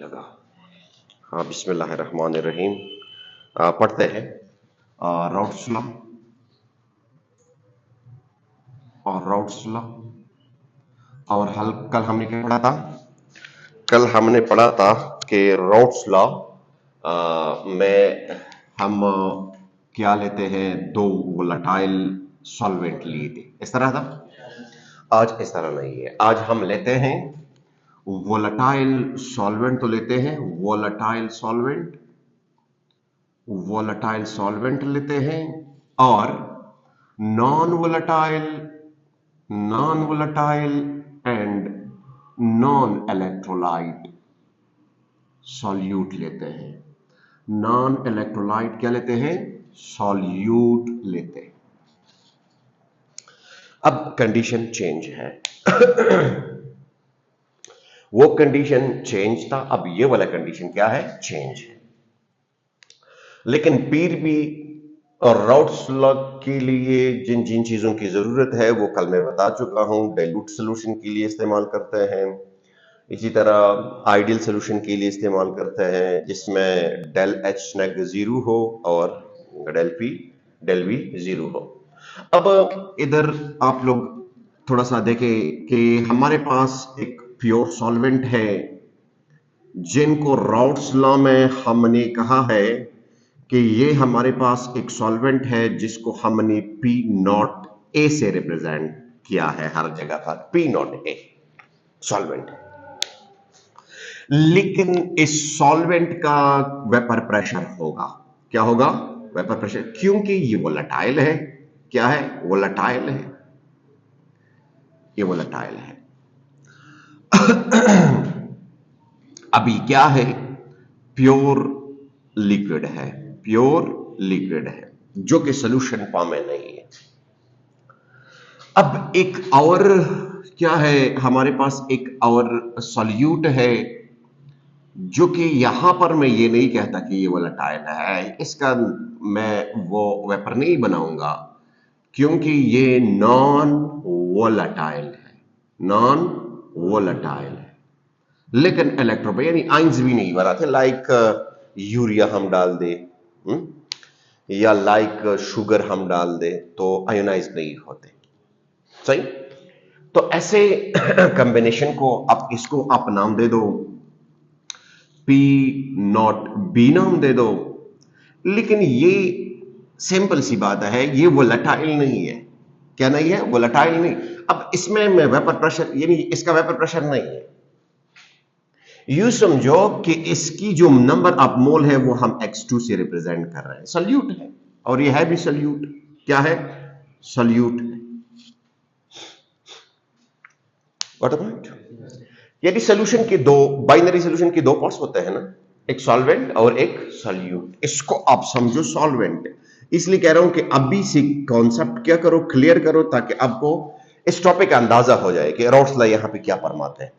लगा। हाँ, बिस्मिल्लाहिर्रहमानिर्रहीम। पढ़ते हैं राउट्स लॉ और राउट्स लॉ। और हल कल हमने क्या पढ़ा था? कल हमने पढ़ा था कि राउट्स लॉ में हम क्या लेते हैं, दो वोलेटाइल सॉल्वेंट लिए थे, इस तरह था। आज इस तरह नहीं है, आज हम लेते हैं वोलेटाइल सॉल्वेंट, तो लेते हैं वोलेटाइल सॉल्वेंट लेते हैं, और non volatile and non electrolyte solute लेते हैं। नॉन इलेक्ट्रोलाइट क्या लेते हैं? सॉल्यूट लेते हैं। अब कंडीशन चेंज है। वो कंडीशन चेंज था, अब ये वाला कंडीशन क्या है? चेंज है। लेकिन फिर भी राउट्स लॉ के लिए जिन जिन चीजों की जरूरत है वो कल मैं बता चुका हूं। डाइल्यूट सोल्यूशन के लिए इस्तेमाल करते हैं, इसी तरह आइडियल सोल्यूशन के लिए इस्तेमाल करते हैं, जिसमें डेल एच नेग 0 हो और डेल वी 0 हो। अब इधर आप लोग थोड़ा सा देखें कि हमारे पास एक प्योर सॉल्वेंट है जिनको राउट्स लॉ में हमने कहा है कि ये हमारे पास एक सॉल्वेंट है जिसको हमने पी नॉट ए से रिप्रेजेंट किया है, हर जगह पर पी नॉट ए सॉल्वेंट है। लेकिन इस सॉल्वेंट का वेपर प्रेशर होगा, क्या होगा? वेपर प्रेशर, क्योंकि ये वोलेटाइल है। क्या है? वोलेटाइल है, ये वोलेटाइल है। अभी क्या है? प्योर लिक्विड है, प्योर लिक्विड है जो कि सॉल्यूशन फॉर्म में नहीं है। अब एक और क्या है, हमारे पास एक और सॉल्यूट है जो कि यहां पर मैं ये नहीं कहता कि ये वोलेटाइल है, इसका मैं वो वेपर नहीं बनाऊंगा क्योंकि ये नॉन वोलेटाइल है, नॉन वोलेटाइल है। लेकिन इलेक्ट्रो यानी आइंस भी नहीं बनाते, लाइक यूरिया हम डाल दे या लाइक शुगर हम डाल दे तो आयोनाइज नहीं होते। सही? तो ऐसे कॉम्बिनेशन को आप इसको आप नाम दे दो पी नॉट बी नाम दे दो, लेकिन ये सिंपल सी बात है, ये वोलेटाइल नहीं है। क्या नहीं है? वोलेटाइल नहीं। अब इसमें मैं वेपर प्रेशर यानी इसका वेपर प्रेशर नहीं है। यू समझो कि इसकी जो नंबर ऑफ मोल है वो हम x2 से रिप्रेजेंट कर रहे हैं, सॉल्यूट है, और ये है भी सॉल्यूट। क्या है? सॉल्यूट है। What about? यदि सॉल्यूशन के दो बाइनरी सॉल्यूशन के दो पार्ट्स होते हैं ना, एक सॉल्वेंट और एक सॉल्यूट, इसको आप समझो सॉल्वेंट। इसलिए कह रहा हूं कि अभी से कॉन्सेप्ट क्या करो, क्लियर करो, ताकि आपको इस टॉपिक का अंदाजा हो जाए कि राउट्स लॉ यहां पे क्या फरमाते हैं।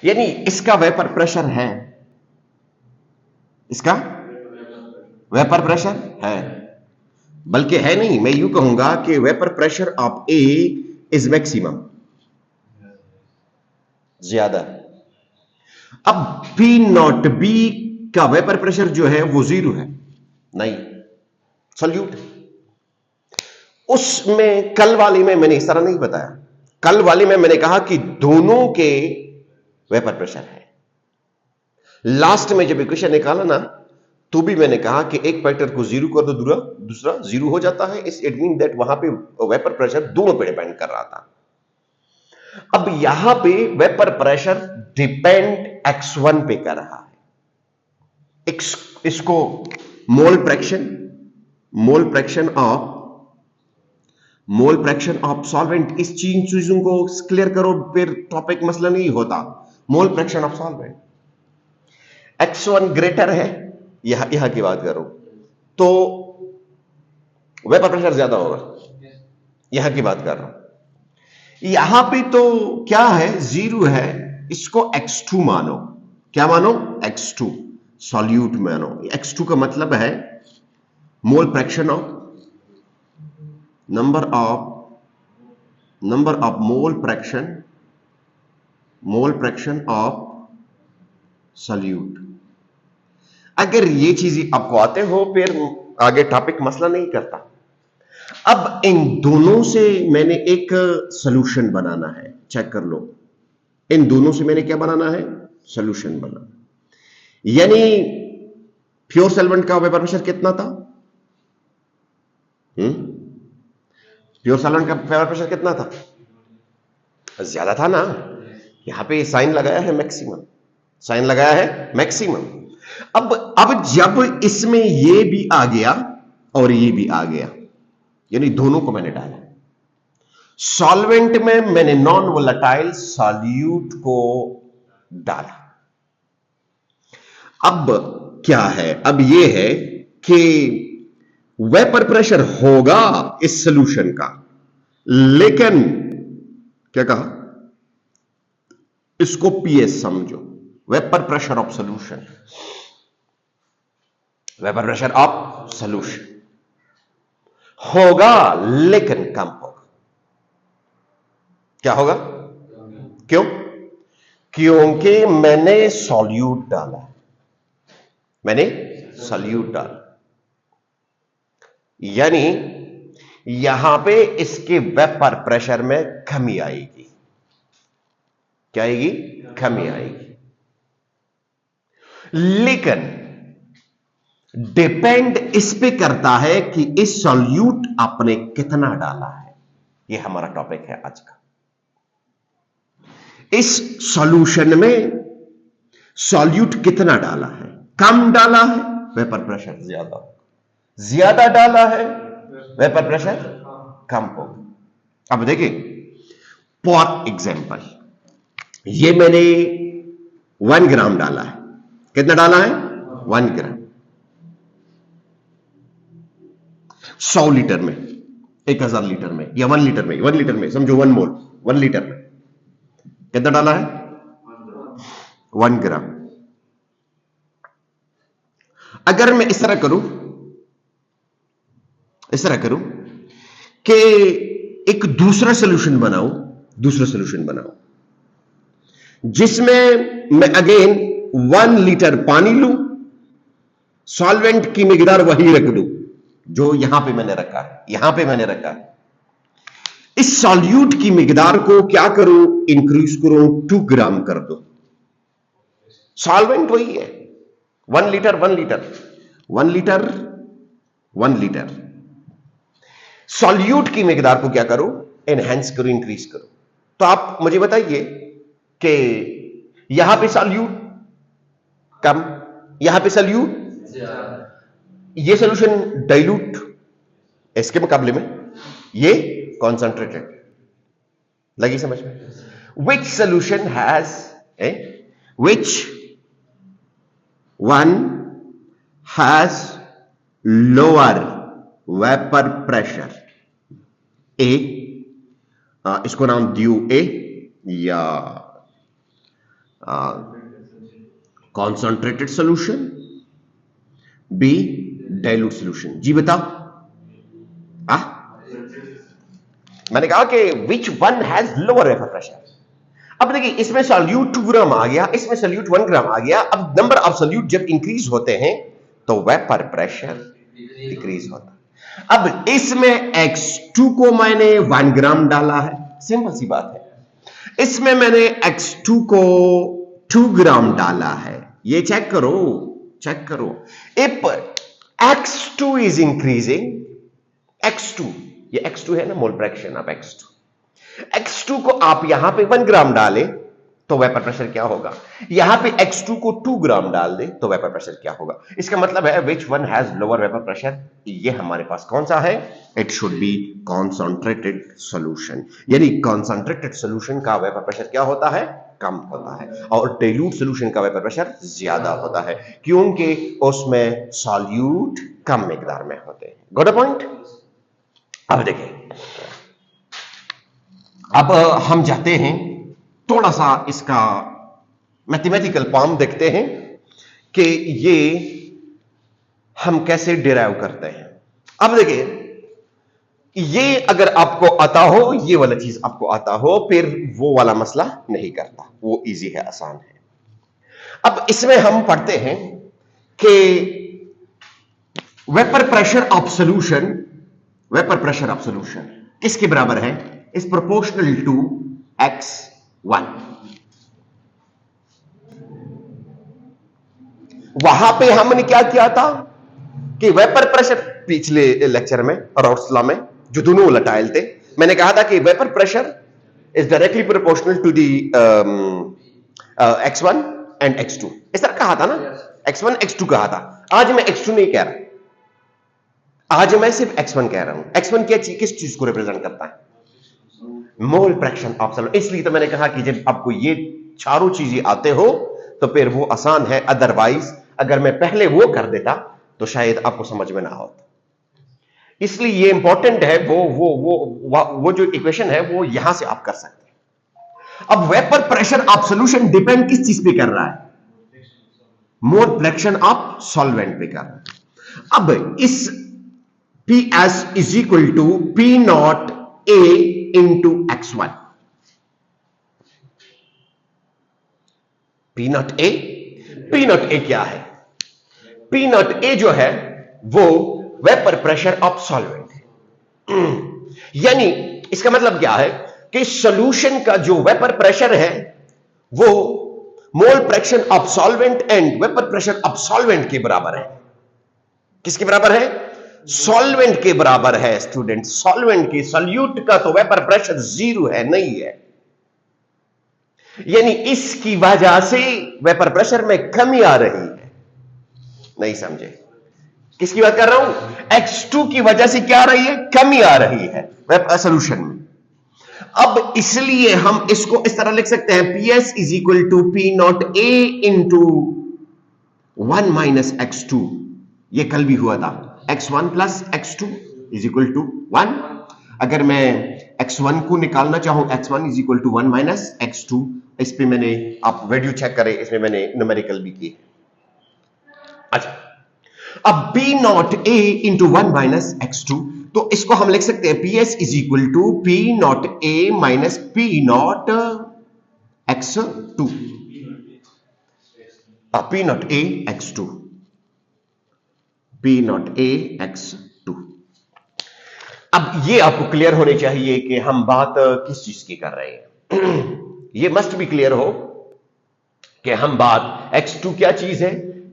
यानी इसका वेपर प्रेशर है, इसका वेपर प्रेशर है, बल्कि है नहीं, मैं यूं कहूंगा कि vapour pressure of A is maximum, ज्यादा। अब पी नॉट बी का वेपर प्रेशर जो है वो 0 है, नहीं, सॉल्यूट। उसमें कल वाली में मैंने इस तरह नहीं बताया, कल वाली में मैंने कहा कि दोनों के वेपर प्रेशर है। लास्ट में जब इक्वेशन निकाला ना, तो भी मैंने कहा कि एक फैक्टर को 0 कर दो, दूसरा 0 हो जाता है। इस इट मीन दैट वहां पे वेपर प्रेशर दोनों पे डिपेंड कर रहा था। अब यहां पे वेपर प्रेशर डिपेंड x1 पे कर रहा है। इसको मोल फ्रैक्शन ऑफ सॉल्वेंट, इस चीजों को क्लियर करो, फिर टॉपिक मसला नहीं होता। Mole fraction of solvent x1 greater है, यहां की बात करो तो वेपर प्रेशर ज्यादा होगा, यहां की बात कर रहा हूं। यहां पे तो क्या है? 0 है, इसको x2 मानो। क्या मानो? x2 सॉल्यूट मानो। x2 का मतलब है mole fraction of number of mole fraction of solute. अगर ये चीजें आपको आते हो फिर आगे टॉपिक मसला नहीं करता। अब इन दोनों से मैंने एक सॉल्यूशन बनाना है, चेक कर लो। इन दोनों से मैंने क्या बनाना है? सॉल्यूशन बनाना। यानी प्योर सॉल्वेंट का वेपर प्रेशर कितना था? प्योर सॉल्वेंट का वेपर प्रेशर कितना था? ज्यादा था ना। यहां पे साइन लगाया है मैक्सिमम, साइन लगाया है मैक्सिमम। अब जब इसमें ये भी आ गया और ये भी आ गया, यानी दोनों को मैंने डाला। सॉल्वेंट में मैंने नॉन वोलेटाइल सॉल्यूट को डाला। अब क्या है? अब ये है कि वेपर प्रेशर होगा इस सॉल्यूशन का, लेकिन क्या कहा? इसको पीएस समझो, vapour pressure of solution. Vapour pressure of solution होगा लेकिन कम होगा। क्या होगा? क्यों? क्योंकि मैंने सॉल्यूट डाला, मैंने सॉल्यूट डाला। यानी यहां पे इसके वेपर प्रेशर में कमी आएगी। क्या आएगी? कमी आएगी। लेकिन डिपेंड इस पे करता है कि इस सॉल्यूट आपने कितना डाला है। यह हमारा टॉपिक है आज का। इस सॉल्यूशन में सॉल्यूट कितना डाला है? कम डाला है, वेपर प्रेशर ज्यादा होगा। ज्यादा डाला है, वेपर प्रेशर कम होगा। अब देखिए, फॉर एग्जांपल, ये मैंने 1 ग्राम डाला है। कितना डाला है? 1 ग्राम। 100 लीटर में, 1000 लीटर में, या 1 लीटर में, 1 लीटर में समझो 1 मोल, 1 लीटर में कितना डाला है? 1 ग्राम। अगर मैं इस तरह करूं कि एक दूसरा सॉल्यूशन बनाऊं जिसमें मैं अगेन 1 लीटर पानी लूं, सॉल्वेंट की मिकदार वही रख दूं जो यहां पे मैंने रखा है। इस सॉल्यूट की मिकदार को क्या करूं? इंक्रीज करूं, 2 ग्राम कर दो। सॉल्वेंट वही है, 1 litre 1 litre 1 litre 1 litre. Solute की मिकदार को क्या करो? एनहांस करो, इंक्रीज करो। तो आप मुझे बताइए कि यहां पे सॉल्यूट कम, यहां पे सॉल्यूट, ये सॉल्यूशन डाइल्यूट, इसके मुकाबले में ये कॉन्सेंट्रेटेड। लगी समझ में? Which solution has which one has lower vapor pressure? A, इसको नाम दियो A, या concentrated solution, B dilute solution. जी बताओ। मैंने कहा कि which one has lower vapour pressure. अब देखिए, इसमें सॉल्यूट 2 ग्राम आ गया, इसमें सॉल्यूट 1 ग्राम आ गया। अब नंबर ऑफ सॉल्यूट जब इंक्रीज होते हैं तो वेपर प्रेशर डिक्रीज होता है। अब इसमें X2 को मैंने 1 ग्राम डाला है, सिंपल सी बात है। इसमें मैंने X2 को 2 ग्राम डाला है। ये चेक करो। If X2 is increasing, X2, ये X2 है ना, मोल फ्रैक्शन ऑफ X2 को आप यहां पे 1 ग्राम डालें तो वेपर प्रेशर क्या होगा? यहां पे X2 को 2 ग्राम डाल दे तो वेपर प्रेशर क्या होगा? इसका मतलब है विच one has lower vapour pressure. ये हमारे पास कौन सा है? It should be concentrated solution. यानी कॉन्सेंट्रेटेड सॉल्यूशन का वेपर प्रेशर क्या होता है? कम होता है, और डाइल्यूट सॉल्यूशन का वेपर प्रेशर ज्यादा होता है, क्योंकि उसमें सॉल्यूट कम मिकदार में होते हैं। Got a point? अब देखिए, अब हम जाते हैं थोड़ा सा इसका मैथमेटिकल फॉर्म देखते हैं कि ये हम कैसे डिराइव करते हैं। अब देखिए, ये अगर आपको आता हो, ये वाला चीज आपको आता हो, फिर वो वाला मसला नहीं करता, वो इजी है, आसान है। अब इसमें हम पढ़ते हैं कि वेपर प्रेशर ऑफ सॉल्यूशन किसके बराबर है? Is proportional to x1। वहां पे हमने क्या किया था कि वेपर प्रेशर, पिछले लेक्चर में रॉड्स लॉ में जो दोनों वोलेटाइल थे, मैंने कहा था कि vapour pressure is directly proportional to the x1 and x2, इस तरह कहा था ना। x1 x2 कहा था। आज मैं x2 नहीं कह रहा, आज मैं सिर्फ x1 कह रहा हूं। x1 क्या चीज, किस चीज को रिप्रेजेंट करता है? Mole fraction of solvent. इसलिए तो मैंने कहा कि जब आपको ये चारों चीजें आते हो तो फिर वो आसान है, अदरवाइज अगर मैं पहले वो कर देता तो शायद आपको समझ में ना होता। इसलिए ये इंपॉर्टेंट है, वो जो इक्वेशन है वो यहां से आप कर सकते हैं। अब vapour pressure of solution depend किस चीज पे कर रहा है? मोल फ्रैक्शन ऑफ सॉल्वेंट पे कर रहा है। अब इस PS is equal to P naught A into x1। P naught A क्या है? P नॉट A जो है वो वेपर प्रेशर ऑफ सॉल्वेंट है। यानी इसका मतलब क्या है कि सॉल्यूशन का जो वेपर प्रेशर है वो mole fraction of solvent and vapour pressure of solvent के बराबर है। किसके बराबर है? सॉल्वेंट के बराबर है स्टूडेंट। सॉल्वेंट की, सॉल्यूट का तो वेपर प्रेशर 0 है, नहीं है। यानी इसकी वजह से वेपर प्रेशर में कमी आ रही है। नहीं समझे? किसकी बात कर रहा हूं? x2 की वजह से क्या आ रही है? कमी आ रही है सॉल्यूशन में। अब इसलिए हम इसको इस तरह लिख सकते हैं, PS is equal to P naught A into 1 minus x2। ये कल भी हुआ था। x1 plus x2 is equal to 1। अगर मैं x1 को निकालना चाहूं, x1 is equal to 1 minus x2, इस पे मैंने, आप वीडियो चेक करें, इसमें मैंने न्यूमेरिकल भी की। अच्छा, अब P naught A into 1 minus x2, तो इसको हम लिख सकते हैं PS is equal to P naught A minus P naught x2। P naught A x2, P naught A x2। अब ये आपको क्लियर होने चाहिए कि हम बात किस चीज की कर रहे हैं। ये मस्ट भी क्लियर हो कि हम बात x2 क्या चीज है,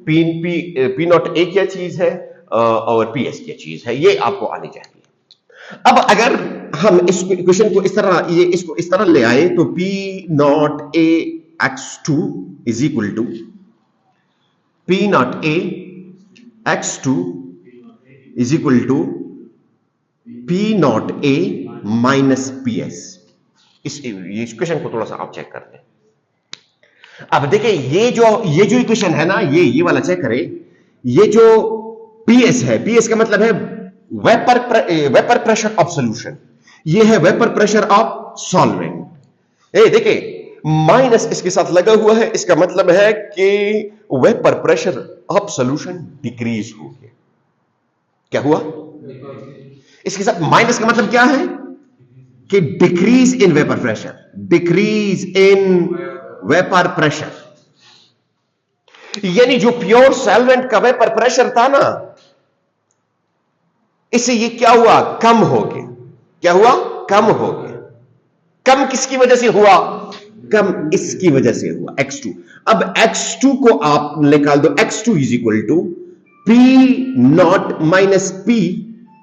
P नॉट A क्या चीज है, और PS क्या चीज है, ये आपको आनी चाहिए। अब अगर हम इस इक्वेशन को इस तरह ले आए तो P naught A x2 is equal to P naught A x2 is equal to P naught A minus PS। इस इक्वेशन को थोड़ा सा आप चेक कर लें। अब देखिए, ये जो इक्वेशन है ना, ये वाला चेक करें। ये जो PS है, PS का मतलब है वेपर प्रेशर ऑफ सॉल्यूशन, ये है वेपर प्रेशर ऑफ सॉल्वेंट। देखिए माइनस इसके साथ लगा हुआ है, इसका मतलब है कि vapour pressure of solution decrease हो गया। क्या हुआ? इसके साथ माइनस का मतलब क्या है कि decrease in vapour pressure, decrease in vapour pressure. यानी जो प्योर सॉल्वेंट का वेपर प्रेशर था ना, इससे ये क्या हुआ? कम हो गया। क्या हुआ? कम हो गया। कम किसकी वजह से हुआ? कम इसकी वजह से हुआ, x2। अब x2 को आप निकाल दो, x2 is equal to P naught minus P।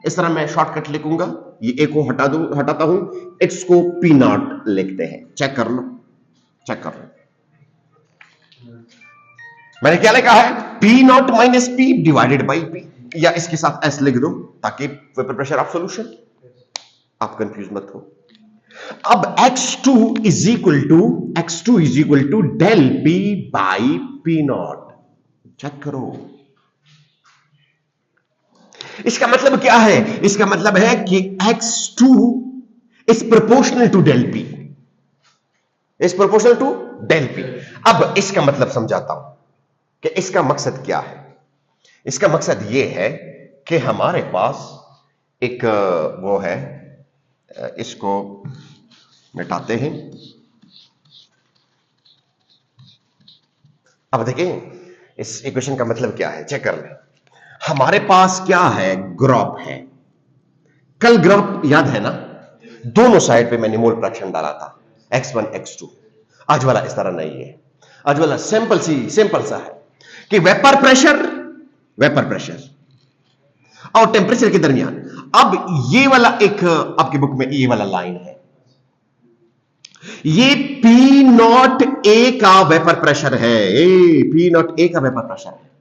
इस तरह मैं शॉर्टकट लिखूंगा, ये ए को हटाता हूं, x को P नॉट लिखते हैं। चेक कर लो, चेक कर लो, मैंने क्या लिखा है? P naught minus P divided by P, या इसके साथ S लिख दो ताकि वेपर प्रेशर ऑफ सॉल्यूशन, आप कंफ्यूज मत हो। अब x2 is equal to del P by P naught. Check करो, इसका मतलब क्या है? इसका मतलब है कि x2 is proportional to del P, is proportional to del P। अब इसका मतलब समझाता हूं कि इसका मकसद क्या है। इसका मकसद यह है कि हमारे पास एक वो है, इसको मिटाते हैं। अब देखिए इस इक्वेशन का मतलब क्या है, चेक कर लें। हमारे पास क्या है, ग्राफ है। कल ग्राफ याद है ना, दोनों साइड पे मैंने मोल फ्रैक्शन डाला था, x1 x2। आज वाला इस तरह नहीं है। आज वाला सिंपल सा है कि वेपर प्रेशर और टेम्परेचर के दरमियान। अब ये वाला एक आपकी बुक में ये वाला लाइन है, ये P0A का वेपर प्रेशर है, P0A का वेपर प्रेशर है,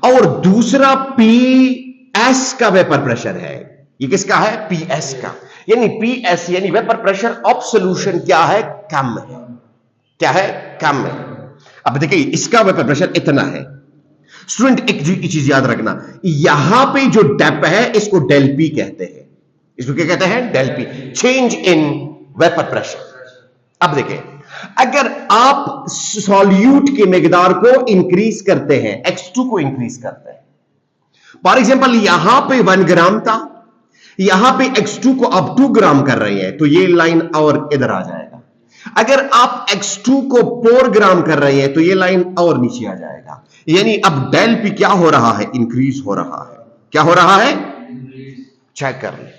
और दूसरा PS का वेपर प्रेशर है। ये किसका है, PS का। यानी PS यानी वेपर प्रेशर ऑफ सॉल्यूशन क्या है, कम है। क्या है, कम है। अब देखिए इसका वेपर प्रेशर इतना है। स्टूडेंट एक चीज याद रखना, यहां पे जो डेप है इसको डेल P कहते हैं। इसको क्या कहते हैं, del P, change in vapour pressure. अब देखिए अगर आप सॉल्यूट के मिकदार को इंक्रीज करते हैं, x2 को इंक्रीज करते हैं, फॉर एग्जांपल यहां पे 1 ग्राम था, यहां पे x2 को अब 2 ग्राम कर रहे हैं, तो ये लाइन और इधर आ जाएगा। अगर आप x2 को 4 ग्राम कर रहे हैं तो ये लाइन और नीचे आ जाएगा। यानी अब डेल P क्या हो रहा है, इंक्रीज हो रहा है। क्या हो रहा है, चेक कर ले।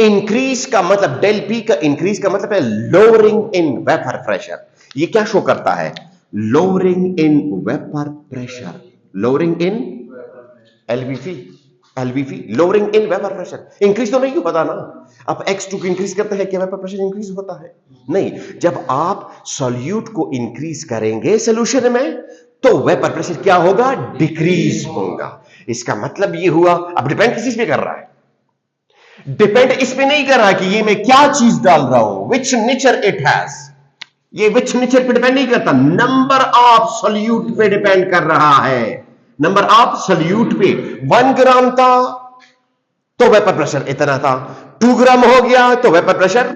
इंक्रीज का मतलब, डेल P का इंक्रीज का मतलब है लोअरिंग इन वेपर प्रेशर। ये क्या शो करता है, lowering in vapour pressure, lowering in LVP, lowering in vapour pressure. Increase तो नहीं होता ना, आप x2 को इंक्रीज करते हैं क्या वेपर प्रेशर इंक्रीज होता है, नहीं। जब आप सॉल्यूट को इंक्रीज करेंगे सॉल्यूशन में तो वेपर प्रेशर क्या होगा, डिक्रीज होगा। इसका मतलब ये हुआ, अब डिपेंड किस चीज पे कर रहा है, डिपेंड इस पे नहीं कर रहा कि ये मैं क्या चीज डाल रहा हूं, विच नेचर इट हैज। ये विच नेचर पे डिपेंड नहीं करता, नंबर ऑफ सॉल्यूट पे डिपेंड कर रहा है। नंबर ऑफ सॉल्यूट पे 1 ग्राम था तो वेपर प्रेशर इतना था, 2 ग्राम हो गया तो वेपर प्रेशर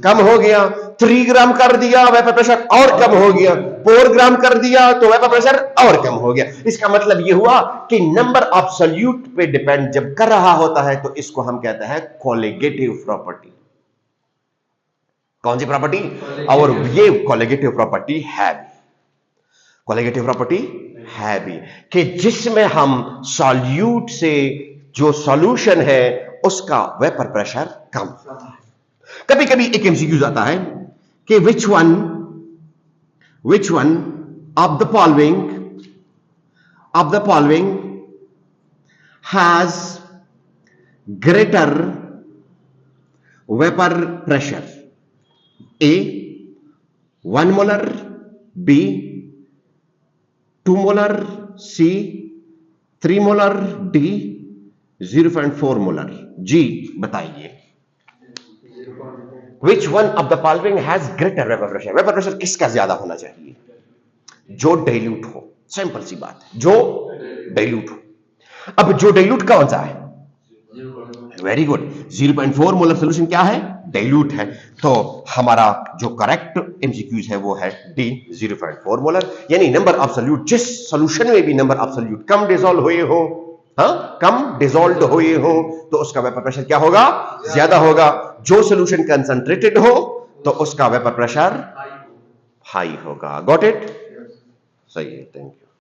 कम हो गया, 3 ग्राम कर दिया वेपर प्रेशर और कम हो गया, 4 ग्राम कर दिया तो वेपर प्रेशर और कम हो गया। इसका मतलब यह हुआ कि नंबर ऑफ सॉल्यूट पे डिपेंड जब कर रहा होता है तो इसको हम कहते हैं कोलिगेटिव प्रॉपर्टी। कौन सी प्रॉपर्टी, और ये कोलिगेटिव प्रॉपर्टी है, कोलिगेटिव प्रॉपर्टी है भी, कि जिसमें हम सॉल्यूट से जो सॉल्यूशन है उसका वेपर प्रेशर कम होता है। कभी कभी एक एमसीक्यूज आता है कि which one of the following has greater vapour pressure, A 1 molar, B 2 molar, C 3 molar, D 0.4 molar. जी बताइए, which one of the following has greater vapour pressure. Vapour pressure किसका ज्यादा होना चाहिए, जो डाइल्यूट हो। सिंपल सी बात है, जो डाइल्यूट हो। अब जो डाइल्यूट कौन सा है, वेरी गुड, 0.4 मोलर सोल्यूशन क्या है, डाइल्यूट है। तो हमारा जो करेक्ट एमसीक्यूज है वो है डी 0.4 मोलर। यानी नंबर ऑफ सॉल्यूट, जिस सॉल्यूशन में भी number of solute come dissolve हुए हो, कम डिसॉल्व हुए हो, तो उसका वेपर प्रेशर क्या होगा, ज्यादा होगा। जो सॉल्यूशन कंसंट्रेटेड हो तो उसका वेपर प्रेशर हाई होगा। गॉट इट, सही है, थैंक यू।